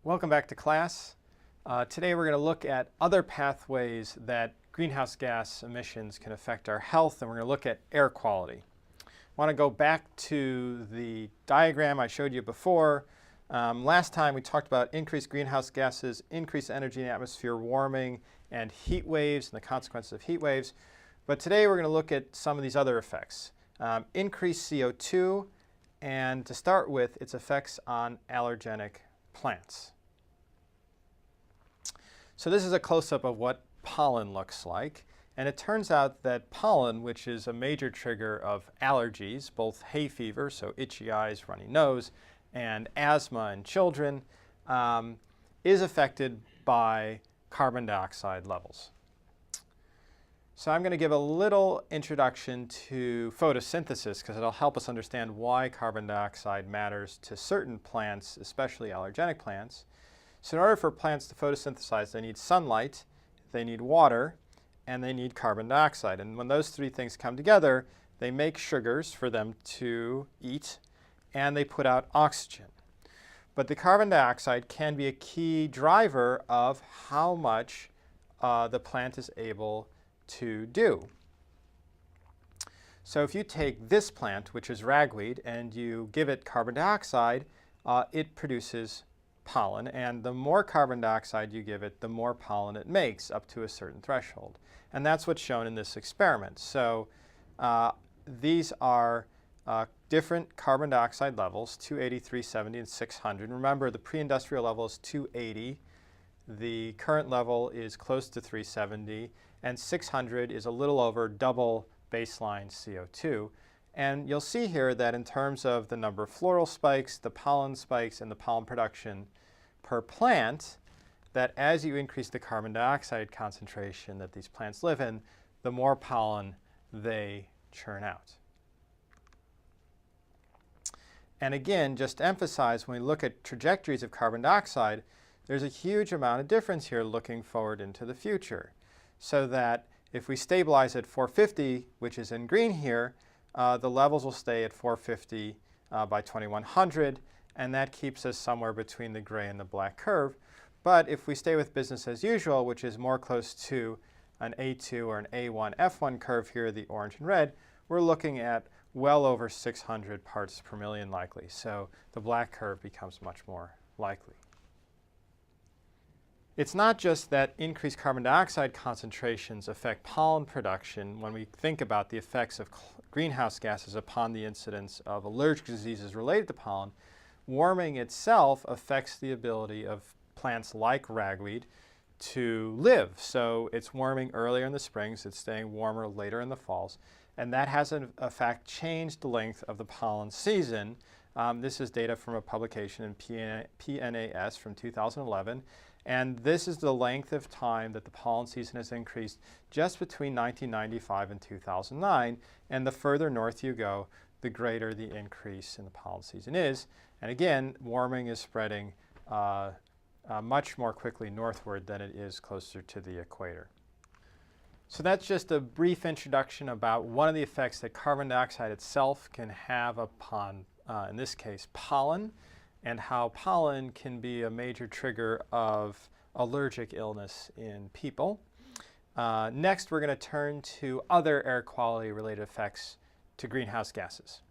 Welcome back to class. Today we're going to look at other pathways that greenhouse gas emissions can affect our health, and we're going to look at air quality. I want to go back to the diagram I showed you before. Last time we talked about increased greenhouse gases, increased energy in the atmosphere, warming, and heat waves, and the consequences of heat waves. But today we're going to look at some of these other effects. Increased CO2, and to start with, its effects on allergenic plants. So this is a close-up of what pollen looks like. And it turns out that pollen, which is a major trigger of allergies, both hay fever, so itchy eyes, runny nose, and asthma in children, is affected by carbon dioxide levels. So I'm going to give a little introduction to photosynthesis because it'll help us understand why carbon dioxide matters to certain plants, especially allergenic plants. So in order for plants to photosynthesize, they need sunlight, they need water, and they need carbon dioxide. And when those three things come together, they make sugars for them to eat, and they put out oxygen. But the carbon dioxide can be a key driver of how much the plant is able to do. So if you take this plant, which is ragweed, and you give it carbon dioxide, it produces pollen, and the more carbon dioxide you give it, the more pollen it makes up to a certain threshold. And that's what's shown in this experiment. So these are different carbon dioxide levels, 280, 370, and 600. Remember, the pre-industrial level is 280. The current level is close to 370, and 600 is a little over double baseline CO2. And you'll see here that in terms of the number of floral spikes, the pollen spikes, and the pollen production per plant, that as you increase the carbon dioxide concentration that these plants live in, the more pollen they churn out. And again, just to emphasize, when we look at trajectories of carbon dioxide, there's a huge amount of difference here looking forward into the future. So that if we stabilize at 450, which is in green here, the levels will stay at 450 by 2100, and that keeps us somewhere between the gray and the black curve. But if we stay with business as usual, which is more close to an A2 or an A1, F1 curve here, the orange and red, we're looking at well over 600 parts per million likely. So the black curve becomes much more likely. It's not just that increased carbon dioxide concentrations affect pollen production. When we think about the effects of greenhouse gases upon the incidence of allergic diseases related to pollen, warming itself affects the ability of plants like ragweed to live. So it's warming earlier in the springs, it's staying warmer later in the falls, and that has in fact changed the length of the pollen season. This is data from a publication in PNAS from 2011. And this is the length of time that the pollen season has increased just between 1995 and 2009. And the further north you go, the greater the increase in the pollen season is. And again, warming is spreading much more quickly northward than it is closer to the equator. So that's just a brief introduction about one of the effects that carbon dioxide itself can have upon, in this case, pollen, and how pollen can be a major trigger of allergic illness in people. Next, we're going to turn to other air quality related effects to greenhouse gases.